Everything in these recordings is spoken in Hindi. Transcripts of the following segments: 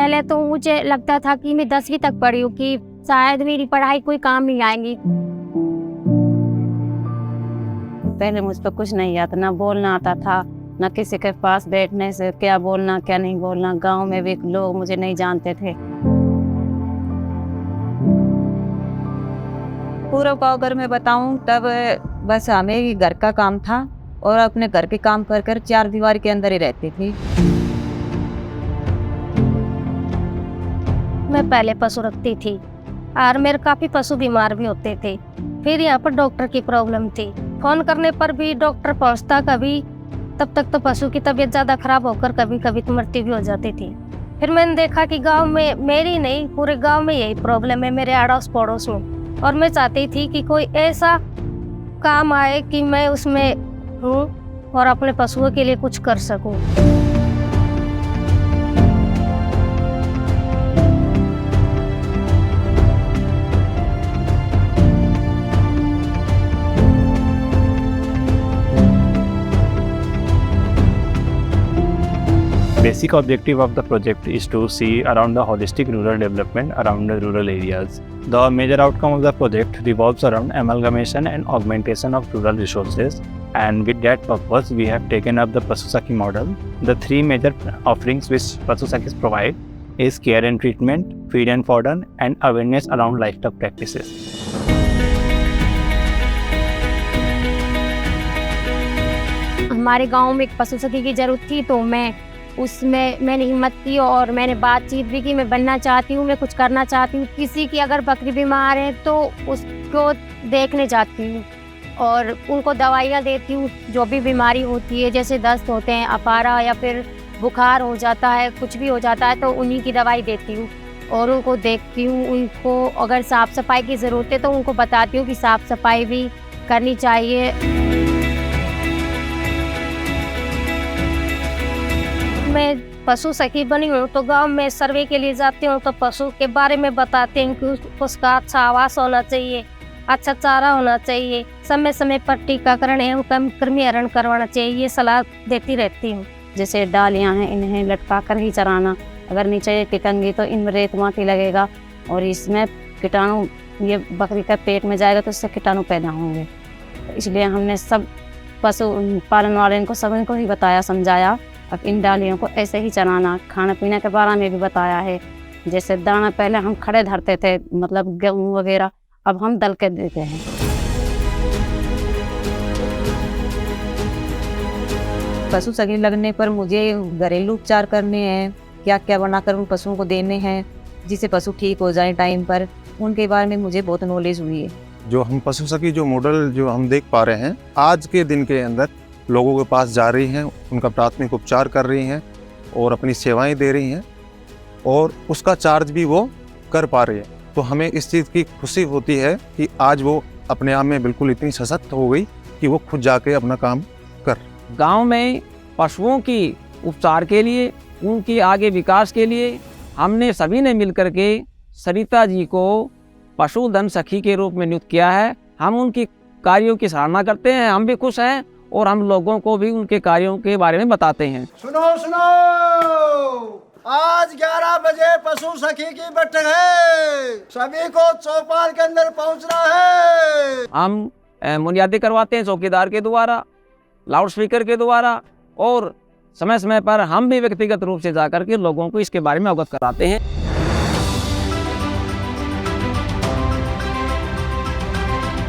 पहले तो मुझे लगता था कि मैं 10वीं तक पढ़ी हूँ, कि शायद मेरी पढ़ाई कोई काम नहीं आएगी। पहले मुझ पर कुछ नहीं आता, ना बोलना आता था, ना किसी के पास बैठने से क्या बोलना क्या नहीं बोलना। गांव में भी लोग मुझे नहीं जानते थे। पूरा गाँव अगर मैं बताऊं तब बस हमें ही घर का काम था और अपने घर के काम कर कर चार दीवार के अंदर ही रहती थी। मैं पहले पशु रखती थी और मेरे काफ़ी पशु बीमार भी होते थे। फिर यहाँ पर डॉक्टर की प्रॉब्लम थी, फ़ोन करने पर भी डॉक्टर पहुँचता कभी, तब तक तो पशु की तबीयत ज़्यादा ख़राब होकर कभी कभी तो मृत्यु भी हो जाती थी। फिर मैंने देखा कि गांव में, मेरी नहीं पूरे गांव में यही प्रॉब्लम है, मेरे अड़ोस पड़ोस में, और मैं चाहती थी कि कोई ऐसा काम आए कि मैं उसमें हूँ और अपने पशुओं के लिए कुछ कर सकूँ। Basic objective of the project is to see around the holistic rural development around the rural areas. The major outcome of the project revolves around amalgamation and augmentation of rural resources, and with that purpose we have taken up the Pasu Sakhi model. The three major offerings which Pasu Sakhis provide is care and treatment, feed and fodder, and awareness around livestock practices. हमारे गांव में एक पशु सखी की जरूरत थी, तो मैंने हिम्मत की और मैंने बातचीत भी की। मैं बनना चाहती हूँ, मैं कुछ करना चाहती हूँ। किसी की अगर बकरी बीमार है तो उसको देखने जाती हूँ और उनको दवाइयाँ देती हूँ। जो भी बीमारी होती है, जैसे दस्त होते हैं, अपारा या फिर बुखार हो जाता है, कुछ भी हो जाता है, तो उन्हीं की दवाई देती हूँ और उनको देखती हूँ। उनको अगर साफ़ सफाई की ज़रूरत है तो उनको बताती हूँ कि साफ़ सफाई भी करनी चाहिए। मैं पशु सखी बनी हूँ तो गांव में सर्वे के लिए जाती हूँ, तो पशु के बारे में बताते हैं कि उसका अच्छा आवास होना चाहिए, अच्छा चारा होना चाहिए, समय समय पर टीकाकरण एवं कृमिहरण करवाना चाहिए, ये सलाह देती रहती हूँ। जैसे डालियाँ हैं, इन्हें लटका कर ही चराना। अगर नीचे टिकेंगी तो इनमें रेत माटी लगेगा और इसमें कीटाणु, ये बकरी का पेट में जाएगा तो इससे कीटाणु पैदा होंगे। इसलिए हमने सब पशु पालन वाले को सब इनको ही बताया समझाया। अब इन डालियों को ऐसे ही चराना। खाने पीने के बारे में भी बताया है। जैसे दाना पहले हम खड़े धरते थे, मतलब गेहूँ वगैरह, अब हम दल के देते हैं। पशु सखी लगने पर मुझे घरेलू उपचार करने हैं, क्या क्या बनाकर उन पशुओं को देने हैं जिससे पशु ठीक हो जाए टाइम पर, उनके बारे में मुझे बहुत नॉलेज हुई है। जो हम पशु सखी जो मॉडल जो हम देख पा रहे हैं, आज के दिन के अंदर लोगों के पास जा रही हैं, उनका प्राथमिक उपचार कर रही हैं और अपनी सेवाएं दे रही हैं और उसका चार्ज भी वो कर पा रही है। तो हमें इस चीज़ की खुशी होती है कि आज वो अपने आप में बिल्कुल इतनी सशक्त हो गई कि वो खुद जाके अपना काम कर। गांव में पशुओं की उपचार के लिए, उनके आगे विकास के लिए हमने सभी ने मिलकर के सरिता जी को पशुधन सखी के रूप में नियुक्त किया है। हम उनकी कार्यों की सराहना करते हैं, हम भी खुश हैं और हम लोगों को भी उनके कार्यों के बारे में बताते हैं। सुनो आज 11 बजे पशु सखी की बैठक है, सभी को चौपाल के अंदर पहुंचना है। हम मुनियादी करवाते हैं चौकीदार के द्वारा, लाउड स्पीकर के द्वारा, और समय समय पर हम भी व्यक्तिगत रूप से जाकर के लोगों को इसके बारे में अवगत कराते हैं।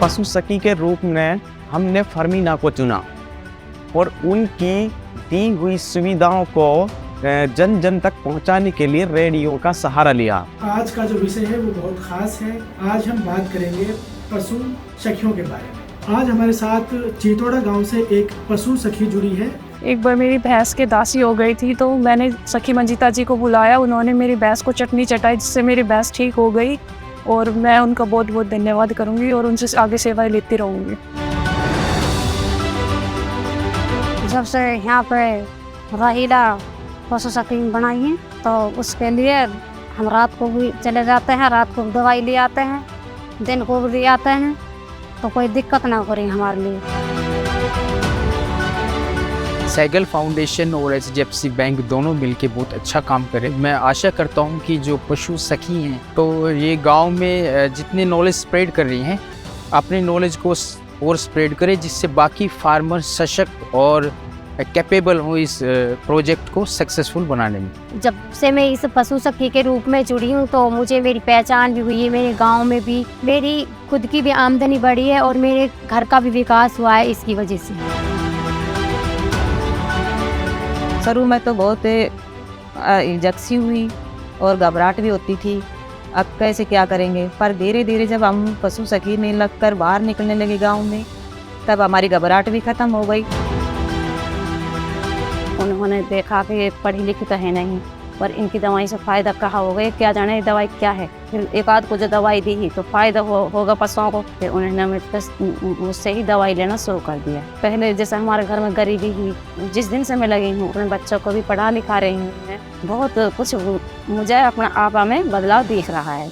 पशु सखी के रूप में हमने फर्मीना को चुना और उनकी दी हुई सुविधाओं को जन जन तक पहुंचाने के लिए रेडियो का सहारा लिया। आज का जो विषय है वो बहुत खास है। आज हम बात करेंगे पशु सखियों के बारे में। आज हमारे साथ चीतोड़ा गांव से एक पशु सखी जुड़ी है। एक बार मेरी भैंस के दासी हो गई थी तो मैंने सखी मंजिता जी को बुलाया, उन्होंने मेरी भैंस को चटनी चटाई जिससे मेरी भैंस ठीक हो गई और मैं उनका बहुत बहुत धन्यवाद करूंगी और उनसे आगे सेवाएं लेती रहूंगी। जब से यहाँ पे रहीला पशु सखी बनाई है तो उसके लिए हम रात को भी चले जाते हैं, रात को दवाई ले आते हैं, दिन को भी ले आते हैं, तो कोई दिक्कत ना हो रही हमारे लिए। सैगल फाउंडेशन और HDFC बैंक दोनों मिलके बहुत अच्छा काम करे। मैं आशा करता हूँ कि जो पशु सखी हैं तो ये गांव में जितने नॉलेज स्प्रेड कर रही हैं अपनी नॉलेज को और स्प्रेड करें, जिससे बाकी फार्मर सशक्त और कैपेबल हो इस प्रोजेक्ट को सक्सेसफुल बनाने में। जब से मैं इस पशु सखी के रूप में जुड़ी हूँ तो मुझे मेरी पहचान भी हुई है, मेरे गांव में भी मेरी खुद की भी आमदनी बढ़ी है और मेरे घर का भी विकास हुआ है इसकी वजह से। शुरू में तो बहुत हिचक हुई और घबराहट भी होती थी, अब कैसे क्या करेंगे, पर धीरे धीरे जब हम पशु सखी में लगकर बाहर निकलने लगे गांव में, तब हमारी घबराहट भी ख़त्म हो गई। उन्होंने देखा कि ये पढ़ी लिखी तो है नहीं, पर इनकी दवाई से फ़ायदा कहाँ होगा, क्या जाने ये दवाई क्या है। फिर एक आध को जो दवाई दी ही तो फ़ायदा होगा पशुओं को, फिर उन्होंने मुझसे ही दवाई लेना शुरू कर दिया। पहले जैसे हमारे घर में गरीबी ही, जिस दिन से मैं लगी हूँ अपने बच्चों को भी पढ़ा लिखा रही हूँ, बहुत कुछ मुझे अपना आपा में बदलाव दिख रहा है।